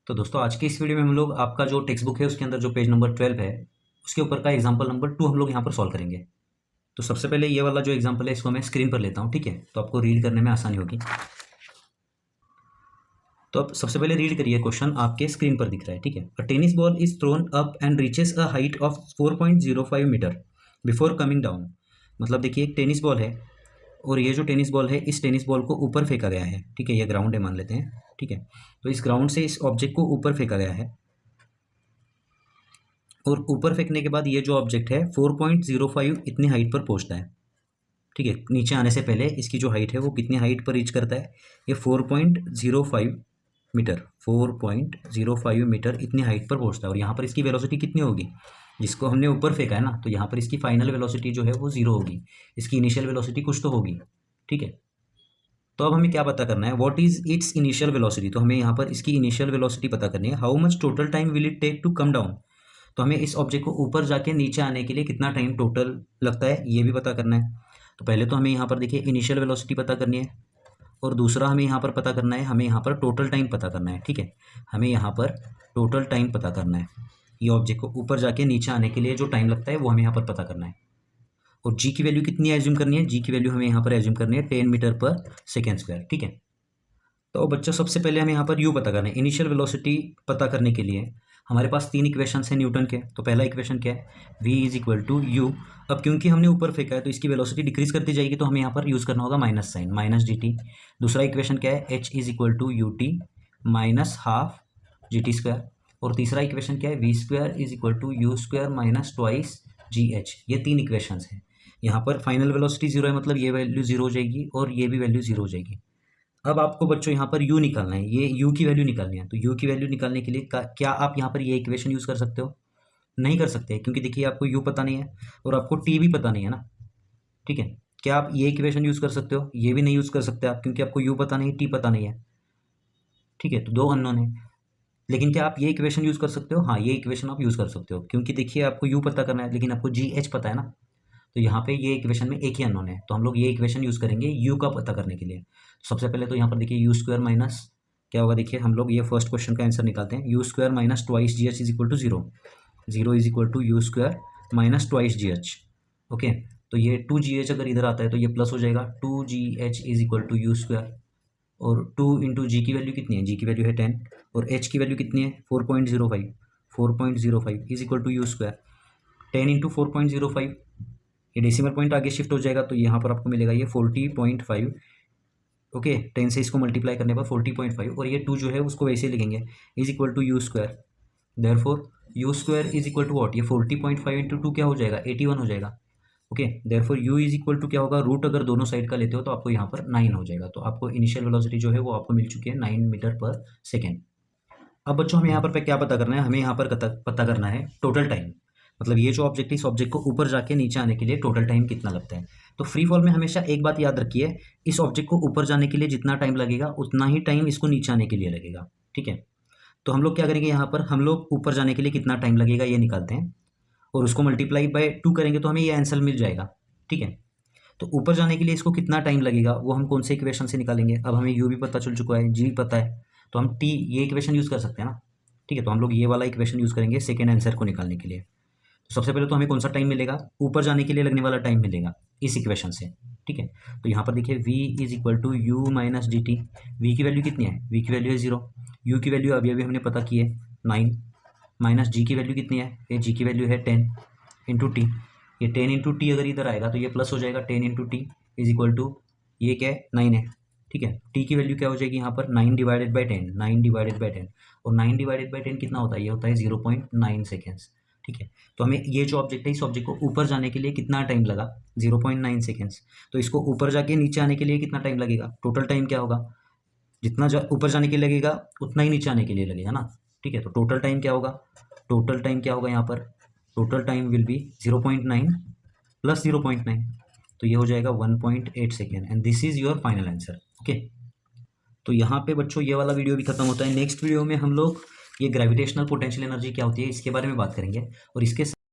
तो दोस्तों आज की इस वीडियो में हम लोग आपका जो टेक्स्ट बुक है उसके अंदर जो पेज नंबर 12 है उसके ऊपर का एग्जाम्पल नंबर 2 हम लोग यहाँ पर सॉल्व करेंगे। तो सबसे पहले ये वाला जो एग्जाम्पल है इसको मैं स्क्रीन पर लेता हूँ, ठीक है, तो आपको रीड करने में आसानी होगी। तो अब सबसे पहले रीड करिए, क्वेश्चन आपके स्क्रीन पर दिख रहा है, ठीक है। A tennis ball is thrown up and reaches a height of 4.05 metre before coming down. मतलब देखिए एक टेनिस बॉल है और ये जो टेनिस बॉल है इस टेनिस बॉल को ऊपर फेंका गया है, ठीक है, ये ग्राउंड है मान लेते हैं, ठीक है। तो इस ग्राउंड से इस ऑब्जेक्ट को ऊपर फेंका गया है और ऊपर फेंकने के बाद ये जो ऑब्जेक्ट है 4.05 इतनी हाइट पर पहुंचता है, ठीक है। नीचे आने से पहले इसकी जो हाइट है वो कितनी हाइट पर रीच करता है, ये 4.05 मीटर, 4.05 मीटर इतनी हाइट पर पहुंचता है। और यहाँ पर इसकी वेलोसिटी कितनी होगी, जिसको हमने ऊपर फेंका है ना, तो यहाँ पर इसकी फाइनल वेलोसिटी जो है वो 0 होगी, इसकी इनिशियल वेलोसिटी कुछ तो होगी, ठीक है। तो अब हमें क्या पता करना है, what is it's initial velocity. तो हमें यहाँ पर इसकी इनिशियल वेलोसिटी पता करनी है। How much total time will it take to come down. तो हमें इस ऑब्जेक्ट को ऊपर जाके नीचे आने के लिए कितना टाइम टोटल लगता है ये भी पता करना है। तो पहले तो हमें यहाँ पर देखिए इनिशियल वेलोसिटी पता करनी है और दूसरा हमें यहाँ पर पता करना है, हमें यहाँ पर टोटल टाइम पता करना है, ठीक है। हमें यहाँ पर टोटल टाइम पता करना है, ये ऑब्जेक्ट को ऊपर जाके नीचे आने के लिए जो टाइम लगता है वो हमें यहाँ पर पता करना है। और जी की वैल्यू कितनी एज्यूम करनी है, जी की वैल्यू हमें यहाँ पर एज्यूम करनी है 10 मीटर पर सेकेंड स्क्वायर, ठीक है। तो बच्चों सबसे पहले हमें यहाँ पर यू पता करना है। इनिशियल वेलोसिटी पता करने के लिए हमारे पास 3 इक्वेशंस हैं न्यूटन के। तो पहला इक्वेशन क्या है, v is equal to u. अब क्योंकि हमने ऊपर फेंका है तो इसकी वेलोसिटी डिक्रीज करती जाएगी, तो हमें यहाँ पर यूज़ करना होगा minus sign, minus g t. दूसरा इक्वेशन क्या है, h is equal to u t minus half g t square. और तीसरा इक्वेशन क्या है, v square is equal to u square minus twice g h. ये 3 इक्वेशंस हैं। यहाँ पर फाइनल वेलोसिटी 0 है, मतलब ये वैल्यू 0 हो जाएगी और ये भी वैल्यू 0 हो जाएगी। अब आपको बच्चों यहाँ पर u निकालना है, ये u की वैल्यू निकालनी है। तो u की वैल्यू निकालने के लिए क्या आप यहाँ पर ये इक्वेशन यूज़ कर सकते हो, नहीं कर सकते, क्योंकि देखिए आपको u पता नहीं है और आपको t भी पता नहीं है ना, ठीक है। क्या आप ये इक्वेशन यूज़ कर सकते हो, ये भी नहीं यूज़ कर सकते आप, क्योंकि आपको u पता नहीं, t पता नहीं है, ठीक है। तो 2 अननोन है। लेकिन क्या आप ये इक्वेशन यूज़ कर सकते हो, हाँ ये इक्वेशन आप यूज़ कर सकते हो, क्योंकि देखिए आपको u पता करना है लेकिन आपको जी एच पता है ना। तो यहाँ पे ये इक्वेशन में एक ही अननोन है, तो हम लोग ये इक्वेशन यूज़ करेंगे u का पता करने के लिए। तो सबसे पहले तो यहाँ पर देखिए यू स्क्वायर माइनस क्या होगा, देखिए हम लोग ये फर्स्ट क्वेश्चन का आंसर निकालते हैं। U square minus twice g h is equal to 0, 0 is equal to u square minus twice g h, okay. तो ये 2 जी एच अगर इधर आता है तो ये प्लस हो जाएगा, 2 g h is equal to u square. और 2 इंटू जी की वैल्यू कितनी है, जी की वैल्यू है 10 और एच की वैल्यू कितनी है 4.05, 4.05 is equal to u square. 10 into 4.05, ये डेसिमल पॉइंट आगे शिफ्ट हो जाएगा तो यहाँ पर आपको मिलेगा ये 40.5, ओके। 10 से इसको मल्टीप्लाई करने पर 40.5 और ये 2 जो है उसको वैसे ही लिखेंगे, is equal to u square. Therefore u square is equal to what, ये 40.5 इंटू 2 क्या हो जाएगा, 81 हो जाएगा, okay. Therefore u is equal to क्या होगा, रूट अगर दोनों साइड का लेते हो तो आपको यहाँ पर 9 हो जाएगा। तो आपको इनिशियल वेलोसिटी जो है वो आपको मिल चुकी है 9 मीटर पर सेकेंड। अब बच्चों हमें यहाँ पर क्या पता करना है, हमें यहाँ पर पता करना है टोटल टाइम। मतलब ये जो ऑब्जेक्ट है इस ऑब्जेक्ट को ऊपर जाके नीचे आने के लिए टोटल टाइम कितना लगता है। तो फ्री फॉल में हमेशा एक बात याद रखिए, इस ऑब्जेक्ट को ऊपर जाने के लिए जितना टाइम लगेगा उतना ही टाइम इसको नीचे आने के लिए लगेगा, ठीक है। तो हम लोग क्या करेंगे, यहाँ पर हम लोग ऊपर जाने के लिए कितना टाइम लगेगा ये निकालते हैं और उसको मल्टीप्लाई बाय 2 करेंगे तो हमें ये आंसर मिल जाएगा, ठीक है। तो ऊपर जाने के लिए इसको कितना टाइम लगेगा वो हम कौन से इक्वेशन से निकालेंगे। अब हमें यू भी पता चल चुका है, जी पता है, तो हम टी ये इक्वेशन यूज़ कर सकते हैं ना, ठीक है। तो हम लोग ये वाला इक्वेशन यूज़ करेंगे सेकेंड आंसर को निकालने के लिए। तो सबसे पहले तो हमें कौन सा टाइम मिलेगा, ऊपर जाने के लिए लगने वाला टाइम मिलेगा इस इक्वेशन से, ठीक है। तो यहाँ पर देखिए v is equal to u minus d t. V की वैल्यू कितनी है, v की वैल्यू है 0, u की वैल्यू अभी अभी हमने पता की है 9, माइनस जी की वैल्यू कितनी है, ये जी की वैल्यू है 10 इंटू टी। ये 10 इंटू टी अगर इधर आएगा तो ये प्लस हो जाएगा, 10 into t is equal to ये क्या है 9 है, ठीक है। टी की वैल्यू क्या हो जाएगी यहाँ पर 9 डिवाइडेड बाई 10, 9 डिवाइडेड बाई 10 और 9 डिवाइडेड बाई 10 कितना होता है, ये होता है 0.9 सेकेंड्स, ठीक है। तो हमें ये जो ऑब्जेक्ट है इस ऑब्जेक्ट को ऊपर जाने के लिए कितना टाइम लगा, 0.9 सेकेंड्स। तो इसको ऊपर जाके नीचे आने के लिए कितना टाइम लगेगा, टोटल टाइम क्या होगा, जितना ऊपर जाने के लिए लगेगा उतना ही नीचे आने के लिए लगेगा ना, ठीक है। तो टोटल टाइम क्या होगा, टोटल टाइम क्या होगा यहाँ पर, total time will be 0.9 plus 0.9, तो ये हो जाएगा 1.8 second and this is your final answer, okay. तो यहाँ पे बच्चों ये वाला वीडियो भी खत्म होता है। नेक्स्ट वीडियो में हम लोग ये ग्रेविटेशनल पोटेंशियल एनर्जी क्या होती है इसके बारे में बात करेंगे और इसके